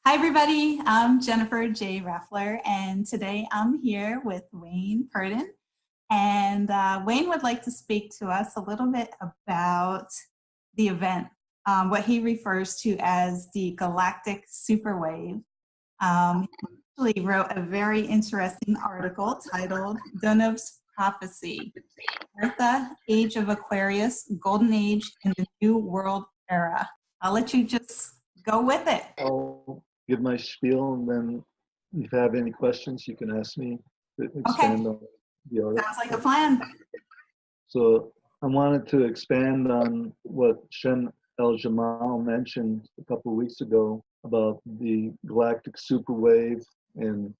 Hi, everybody. I'm Jennifer J. Raffler, and today I'm here with Wayne Purdin. And Wayne would like to speak to us a little bit about the event, what he refers to as the galactic superwave. He actually wrote a very interesting article titled Dunov's Prophecy, Eartha, Age of Aquarius, Golden Age, and the New World Era. I'll let you just go with it. I'll give my spiel, and then if you have any questions, you can ask me to expand on the article. Sounds like a plan. So I wanted to expand on what Shem El-Jamal mentioned a couple of weeks ago about the galactic superwave and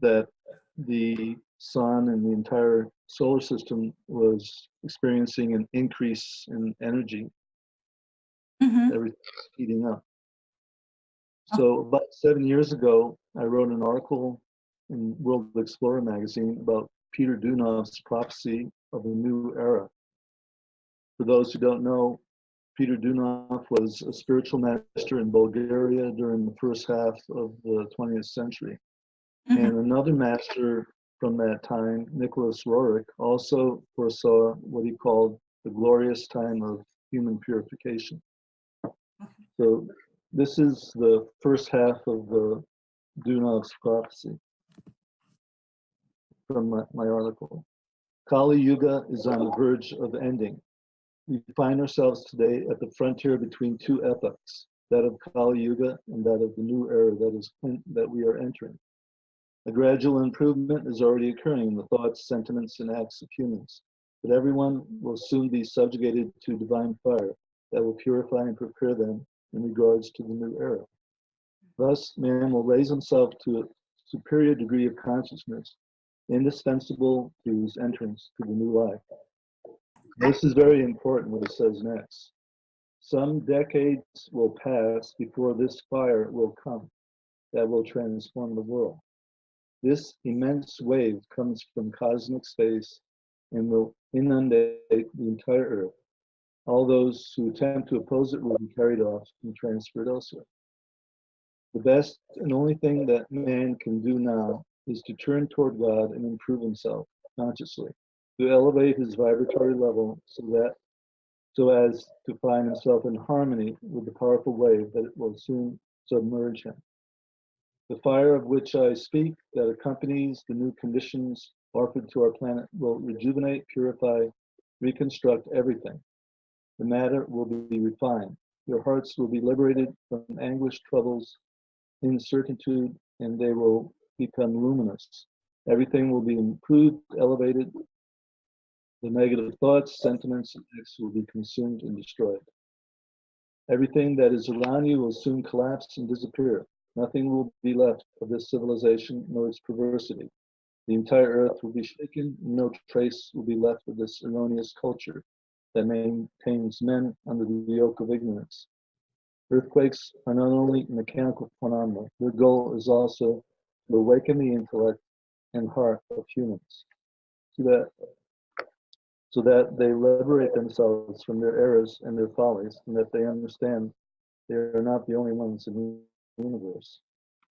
that the sun and the entire solar system was experiencing an increase in energy. Everything's heating up. So about 7 years ago, I wrote an article in World Explorer magazine about Peter Dunov's prophecy of a new era. For those who don't know, Peter Dunov was a spiritual master in Bulgaria during the first half of the 20th century. And another master from that time, Nicholas Roerich, also foresaw what he called the glorious time of human purification. So this is the first half of the Dunov's prophecy from my article. Kali Yuga is on the verge of ending. We find ourselves today at the frontier between two epochs, that of Kali Yuga and that of the new era that we are entering. A gradual improvement is already occurring in the thoughts, sentiments, and acts of humans, but everyone will soon be subjugated to divine fire that will purify and prepare them in regards to the new era. Thus, man will raise himself to a superior degree of consciousness, indispensable to his entrance to the new life. This is very important, what it says next. Some decades will pass before this fire will come that will transform the world. This immense wave comes from cosmic space and will inundate the entire earth. All those who attempt to oppose it will be carried off and transferred elsewhere. The best and only thing that man can do now is to turn toward God and improve himself consciously, to elevate his vibratory level so as to find himself in harmony with the powerful wave that will soon submerge him. The fire of which I speak that accompanies the new conditions offered to our planet will rejuvenate, purify, reconstruct everything. The matter will be refined. Your hearts will be liberated from anguish, troubles, incertitude, and they will become luminous. Everything will be improved, elevated. The negative thoughts, sentiments, and acts will be consumed and destroyed. Everything that is around you will soon collapse and disappear. Nothing will be left of this civilization nor its perversity. The entire earth will be shaken, and no trace will be left of this erroneous culture that maintains men under the yoke of ignorance. Earthquakes are not only mechanical phenomena, their goal is also to awaken the intellect and heart of humans so that they liberate themselves from their errors and their follies, and that they understand they are not the only ones in the universe.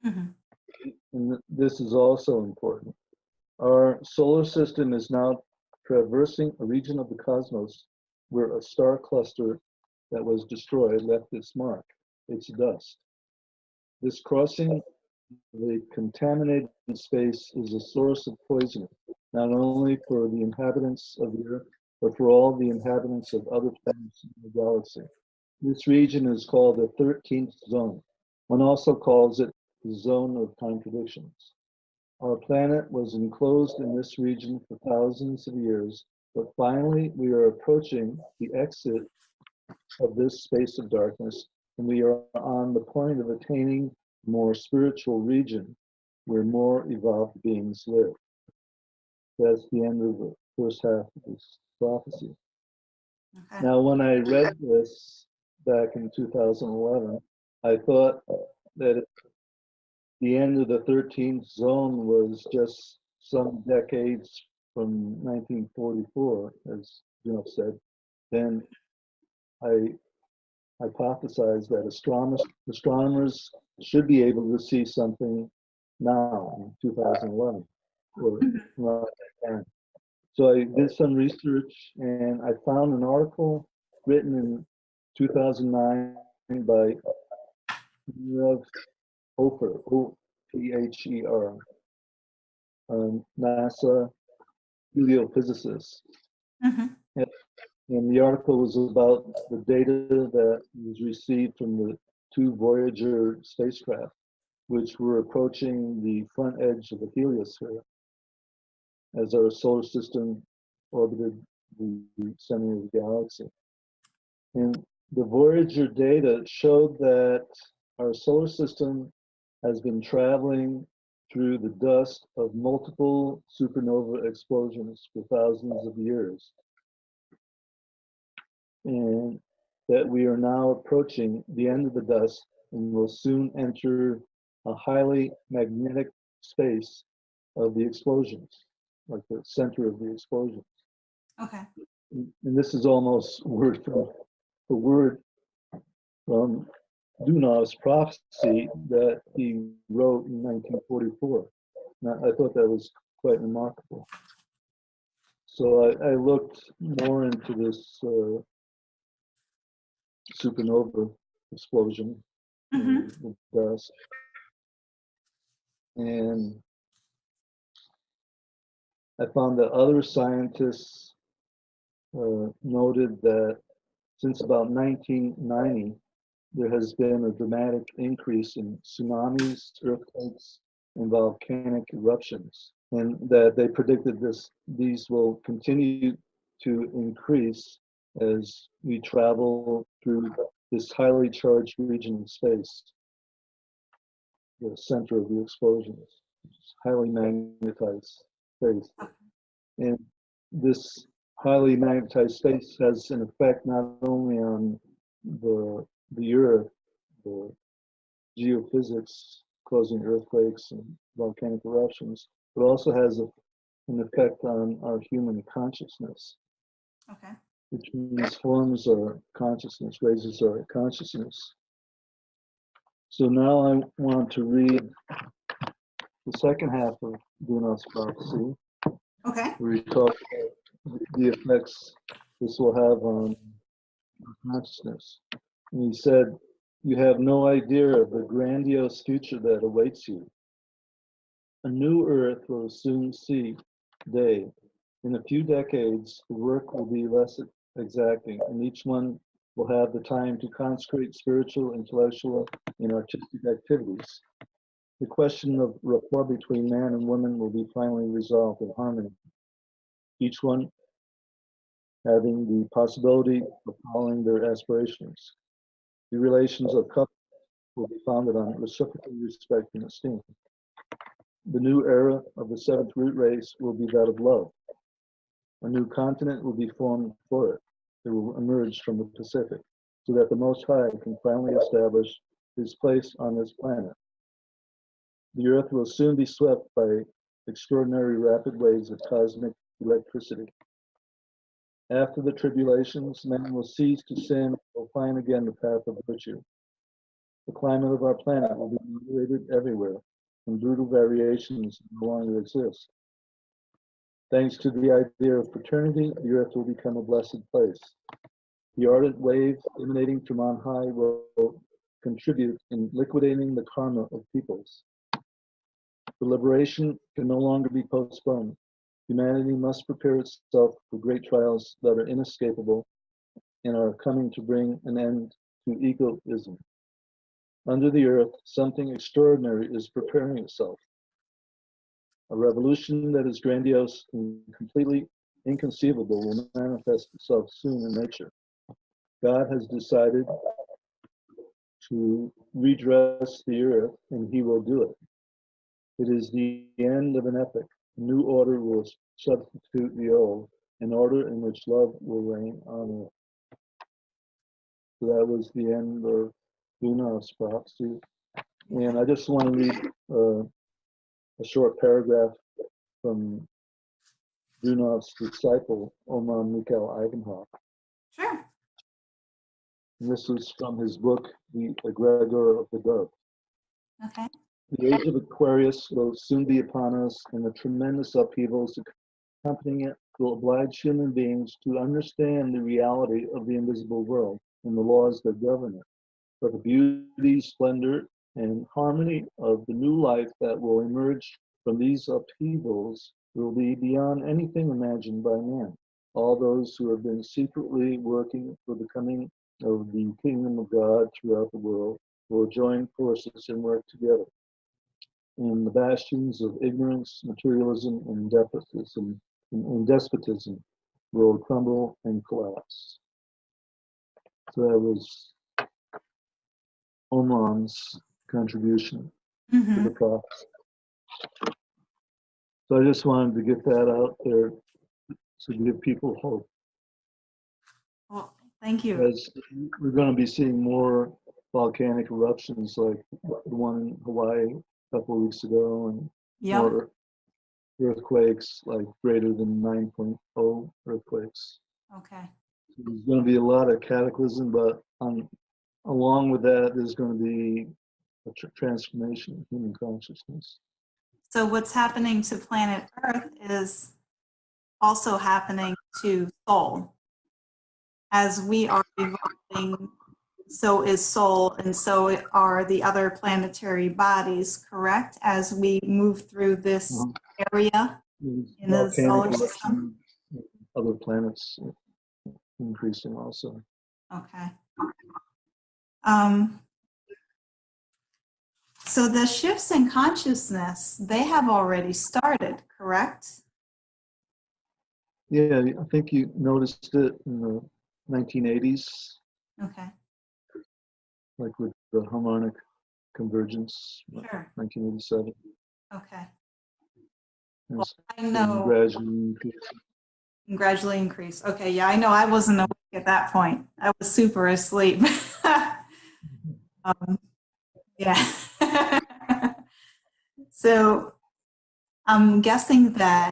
And this is also important. Our solar system is now traversing a region of the cosmos where a star cluster that was destroyed left its mark, its dust. This crossing the contaminated space is a source of poison, not only for the inhabitants of the Earth, but for all the inhabitants of other planets in the galaxy. This region is called the 13th zone. One also calls it the zone of contradictions. Our planet was enclosed in this region for thousands of years, but finally we are approaching the exit of this space of darkness, and we are on the point of attaining a more spiritual region where more evolved beings live. That's the end of the first half of this prophecy. Now, when I read this back in 2011, I thought that the end of the 13th zone was just some decades from 1944, as Junov said. Then I hypothesized that astronomers should be able to see something now in 2011 or Mhm. around that time. So I did some research and I found an article written in 2009 by Rev. Ofer, O-P-H-E-R, NASA heliophysicist. Mhm. And the article was about the data that was received from the two Voyager spacecraft, which were approaching the front edge of the heliosphere as our solar system orbited the center of the galaxy. And the Voyager data showed that our solar system has been traveling through the dust of multiple supernova explosions for thousands of years, and that we are now approaching the end of the dust and will soon enter a highly magnetic space of the explosions, like the center of the explosions. Okay. And this is almost word for word from Dunav's prophecy that he wrote in 1944. Now, I thought that was quite remarkable. So I looked more into this supernova explosion Mhm. in the dust, and I found that other scientists noted that since about 1990, there has been a dramatic increase in tsunamis, earthquakes, and volcanic eruptions, and that they predicted these will continue to increase as we travel through this highly charged region of space, the center of the explosions, highly magnetized space. And this highly magnetized space has an effect not only on the Earth, the geophysics causing earthquakes and volcanic eruptions, but also has an effect on our human consciousness, Okay. which means forms our consciousness, raises our consciousness. So now I want to read the second half of Gunas prophecy, Okay. where he talks about the effects this will have on consciousness. And he said, "You have no idea of the grandiose future that awaits you. A new earth will soon see day. In a few decades, the work will be less exacting, and each one will have the time to consecrate spiritual, intellectual, and artistic activities. The question of rapport between man and woman will be finally resolved in harmony, each one having the possibility of following their aspirations. The relations of couples will be founded on reciprocal respect and esteem. The new era of the seventh root race will be that of love. A new continent will be formed for it. It will emerge from the Pacific, so that the Most High can finally establish his place on this planet. The earth will soon be swept by extraordinary rapid waves of cosmic electricity. After the tribulations, man will cease to sin and will find again the path of virtue. The climate of our planet will be moderated everywhere, and brutal variations no longer exist. Thanks to the idea of fraternity, the earth will become a blessed place. The ardent wave emanating from on high will contribute in liquidating the karma of peoples. The liberation can no longer be postponed. Humanity must prepare itself for great trials that are inescapable and are coming to bring an end to egoism. Under the earth, something extraordinary is preparing itself. A revolution that is grandiose and completely inconceivable will manifest itself soon in nature. God has decided to redress the earth, and he will do it. It is the end of an epoch. A new order will substitute the old, an order in which love will reign on earth. So that was the end of Gunas prophecy. And I just want to read a short paragraph from Dunav's disciple, Oman Mikhail Ivanhoff. Sure. And this was from his book, The Egregor of the Dove. Okay. The age of Aquarius will soon be upon us, and the tremendous upheavals accompanying it will oblige human beings to understand the reality of the invisible world and the laws that govern it. But the beauty, splendor, and harmony of the new life that will emerge from these upheavals will be beyond anything imagined by man. All those who have been secretly working for the coming of the kingdom of God throughout the world will join forces and work together. And the bastions of ignorance, materialism, and despotism will crumble and collapse. So that was Oman's contribution to the prophecy. So I just wanted to get that out there to give people hope. Well, thank you. As we're going to be seeing more volcanic eruptions like the one in Hawaii a couple of weeks ago, and Yep. more earthquakes like greater than 9.0 earthquakes. Okay. So there's going to be a lot of cataclysm, but along with that, there's going to be a transformation of human consciousness. So what's happening to planet Earth is also happening to Soul. As we are evolving, so is Soul, and so are the other planetary bodies, correct? As we move through this area in the solar system? Other planets increasing also. Okay. So the shifts in consciousness, they have already started, correct? Yeah, I think you noticed it in the 1980s, Okay. like with the harmonic convergence, Sure. 1987. Okay. And Well, I know. Gradually increase. Okay, yeah, I know I wasn't awake at that point. I was super asleep. Yeah. So I'm guessing that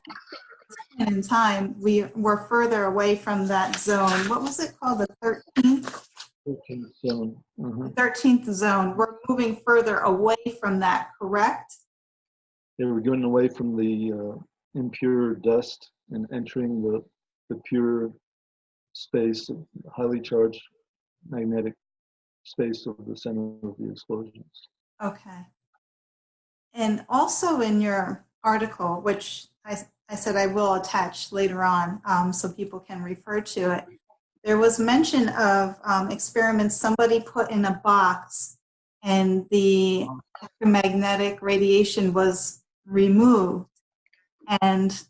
in time we were further away from that zone. What was it called? The 13th? 13th zone. 13th zone. We're moving further away from that, correct? Yeah, we're going away from the impure dust and entering the pure space, highly charged magnetic space of the center of the explosions. Okay. And also in your article, which I said I will attach later on so people can refer to it, there was mention of experiments somebody put in a box and the electromagnetic radiation was removed and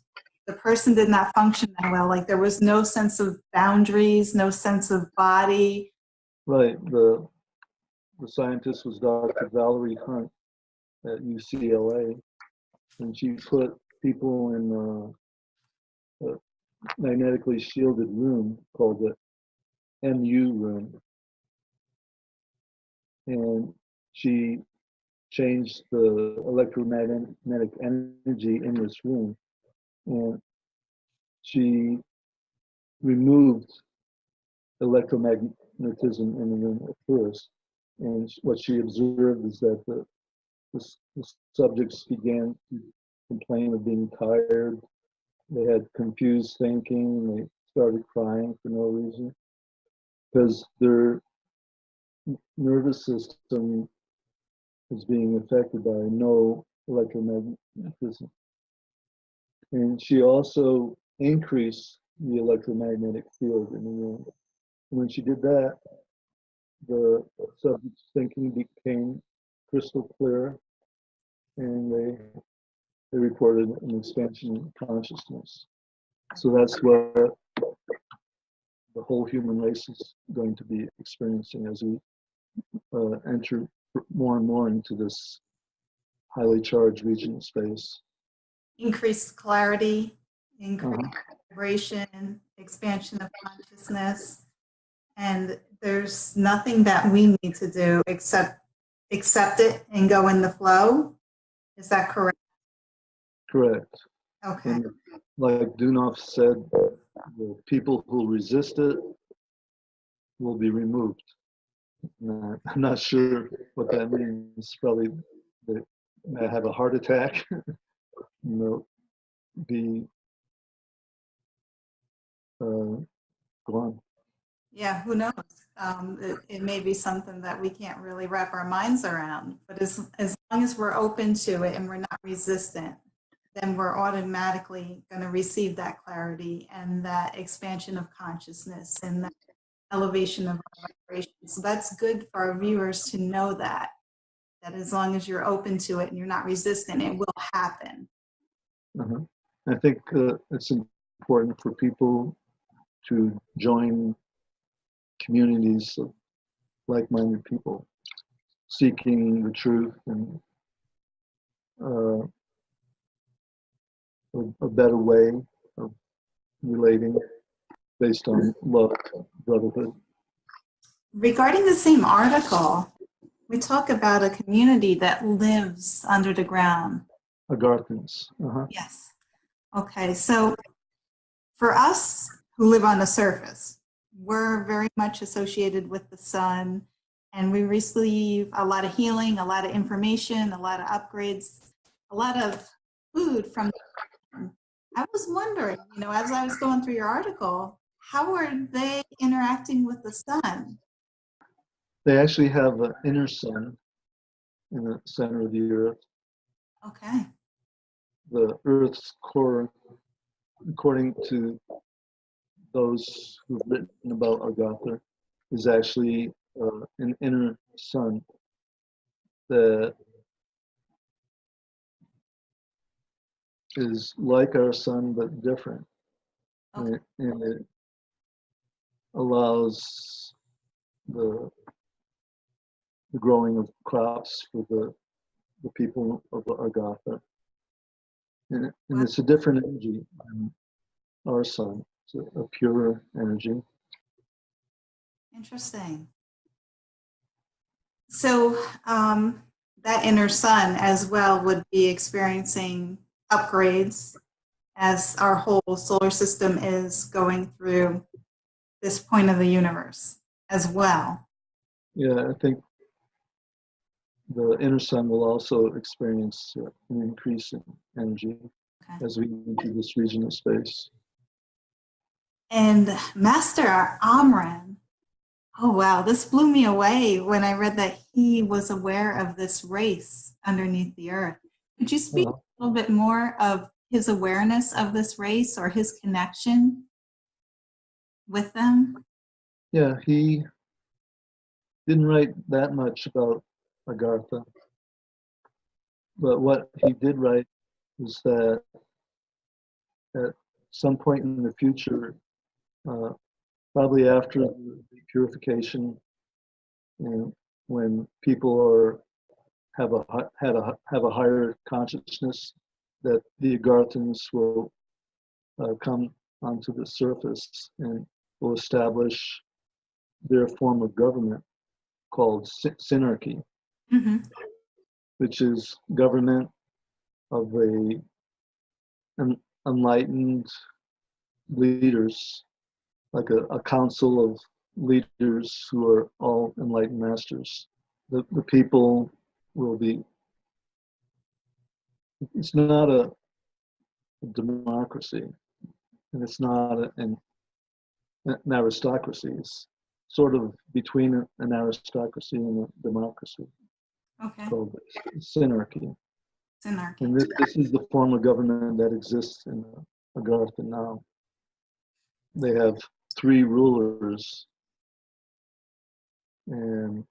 the person did not function that well. Like there was no sense of boundaries, no sense of body. Right. The scientist was Dr. Valerie Hunt at UCLA, and she put people in a magnetically shielded room called the MU room, and she changed the electromagnetic energy in this room, and she removed electromagnetism in the room at first. And what she observed is that the subjects began to complain of being tired. They had confused thinking. They started crying for no reason because their nervous system is being affected by no electromagnetism. And she also increased the electromagnetic field in the room. And when she did that, the subject's thinking became crystal clear, and they reported an expansion of consciousness. So that's what the whole human race is going to be experiencing as we enter more and more into this highly charged region of space. Increased clarity, increased vibration, expansion of consciousness. And there's nothing that we need to do except accept it and go in the flow. Is that correct? Correct. Okay. And like Dunoff said, the people who resist it will be removed. I'm not sure what that means. Probably They may have a heart attack, be gone. Yeah, who knows? It may be something that we can't really wrap our minds around, but as long as we're open to it and we're not resistant, then we're automatically going to receive that clarity and that expansion of consciousness and that elevation of our vibration. So that's good for our viewers to know that as long as you're open to it and you're not resistant, it will happen. Uh-huh. I think it's important for people to join communities of like-minded people seeking the truth and a better way of relating based on love, brotherhood. Regarding the same article, we talk about a community that lives under the ground. Agarthans. Uh-huh. Yes. Okay, so for us who live on the surface, we're very much associated with the sun, and we receive a lot of healing, a lot of information, a lot of upgrades, a lot of food from the sun. I was wondering, as I was going through your article, how are they interacting with the sun? They actually have an inner sun in the center of the earth. Okay. The earth's core, according to those who've written about Agartha, is actually an inner sun that is like our sun but different. Okay. And it allows the growing of crops for the people of Agartha. And it's a different energy than our sun. It's a purer energy. Interesting. So that inner sun as well would be experiencing upgrades as our whole solar system is going through this point of the universe as well. Yeah, I think the inner sun will also experience an increase in energy as we enter this region of space. And Master Amran, oh wow, this blew me away when I read that he was aware of this race underneath the earth. Could you speak a little bit more of his awareness of this race or his connection with them? Yeah, he didn't write that much about Agartha, but what he did write was that at some point in the future, probably after the purification, when people have a higher consciousness, that the Agarthans will come onto the surface and will establish their form of government called synarchy, which is government of an enlightened leaders, like a council of leaders who are all enlightened masters. The people will be, it's not a democracy, and it's not an aristocracy. It's sort of between an aristocracy and a democracy. Okay. Called synarchy. Synarchy. And this is the form of government that exists in Agartha now. They have 3 rulers, and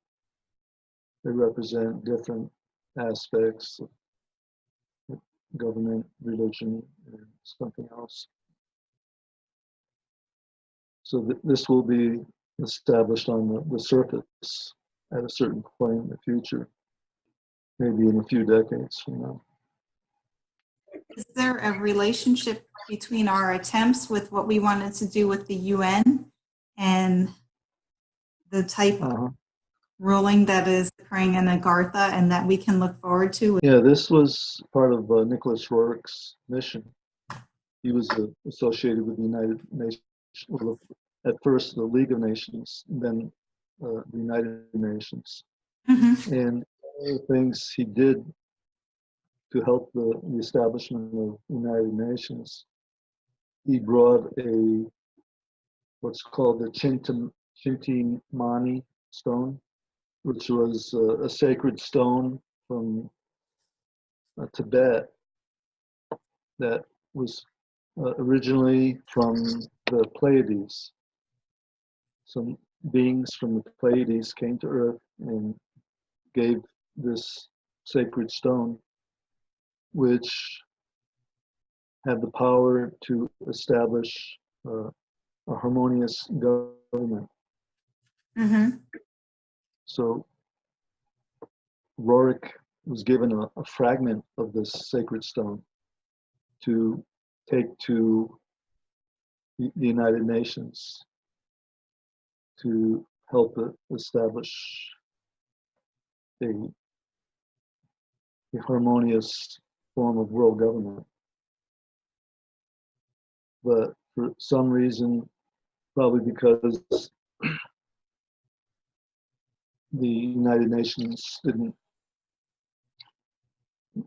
they represent different aspects of government, religion, and something else. So this will be established on the surface at a certain point in the future, maybe in a few decades from now. Is there a relationship between our attempts with what we wanted to do with the UN and the type of ruling that is occurring in Agartha and that we can look forward to? Yeah, this was part of Nicholas Rourke's mission. He was associated with the United Nations, well, at first the League of Nations, then the United Nations. And one of the things he did to help the establishment of the United Nations, he brought what's called the Chintamani stone, which was a sacred stone from Tibet that was originally from the Pleiades. Some beings from the Pleiades came to Earth and gave this sacred stone, which had the power to establish a harmonious government. Mm-hmm. So Rorik was given a fragment of this sacred stone to take to the United Nations to help establish a harmonious form of world government. But for some reason, probably because the United Nations didn't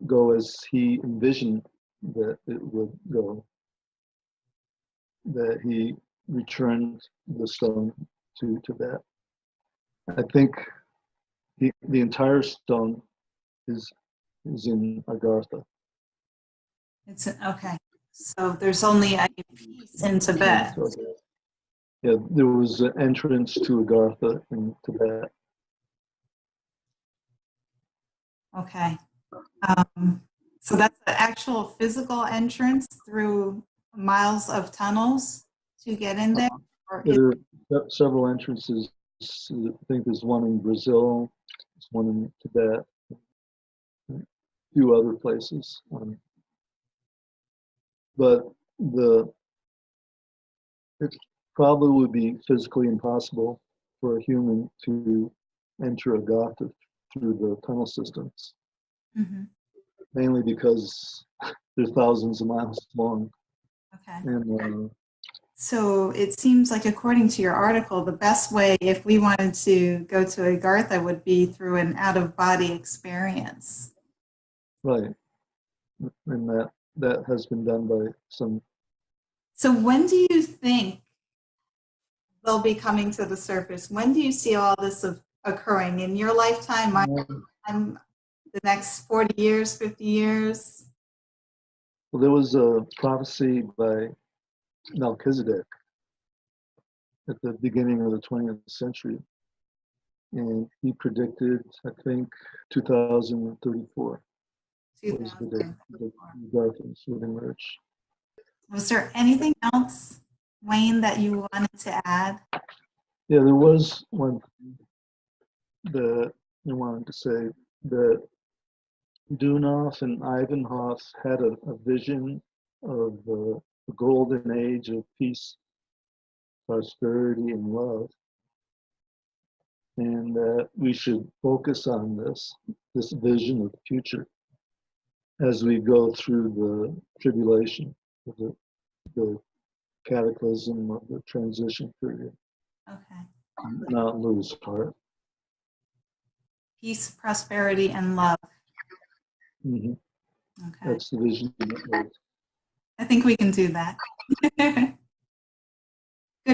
go as he envisioned that it would go, that he returned the stone to Tibet. I think the entire stone is in Agartha. Okay. So there's only a piece in Tibet. Yeah, there was an entrance to Agartha in Tibet. Okay. So that's the actual physical entrance through miles of tunnels to get in there? Or There are several entrances. I think there's one in Brazil, there's one in Tibet, a few other places. But it probably would be physically impossible for a human to enter Agartha through the tunnel systems, mainly because they're thousands of miles long. Okay. And so it seems like, according to your article, the best way, if we wanted to go to Agartha, would be through an out-of-body experience. right, and that has been done by some. So when do you think they'll be coming to the surface? When do you see all this occurring? In your lifetime, my lifetime, the next 40 years, 50 years? Well, there was a prophecy by Melchizedek at the beginning of the 20th century, and he predicted, I think, 2034 was the date that Agarthas would emerge. Was there anything else, Wayne, that you wanted to add? Yeah, there was one thing that I wanted to say, that Dunov and Ivanhoff had a vision of the golden age of peace, prosperity, and love, and that we should focus on this vision of the future as we go through the tribulation, the cataclysm of the transition period. Okay. Not lose heart. Peace, prosperity, and love. Mm-hmm. Okay. That's the vision. I think we can do that. Good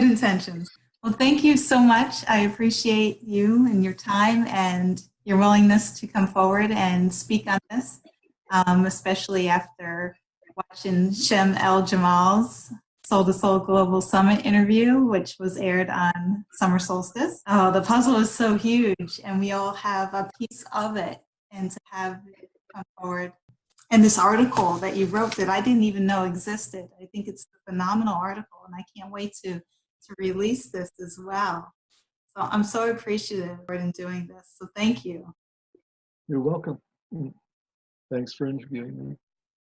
intentions. Well, thank you so much. I appreciate you and your time and your willingness to come forward and speak on this, especially after watching Shem El Jamal's Sol2Soul Global Summit interview, which was aired on summer solstice. Oh, the puzzle is so huge, and we all have a piece of it. And to have it come forward. And this article that you wrote that I didn't even know existed, I think it's a phenomenal article, and I can't wait to release this as well. So I'm so appreciative in doing this. So thank you. You're welcome. Thanks for interviewing me.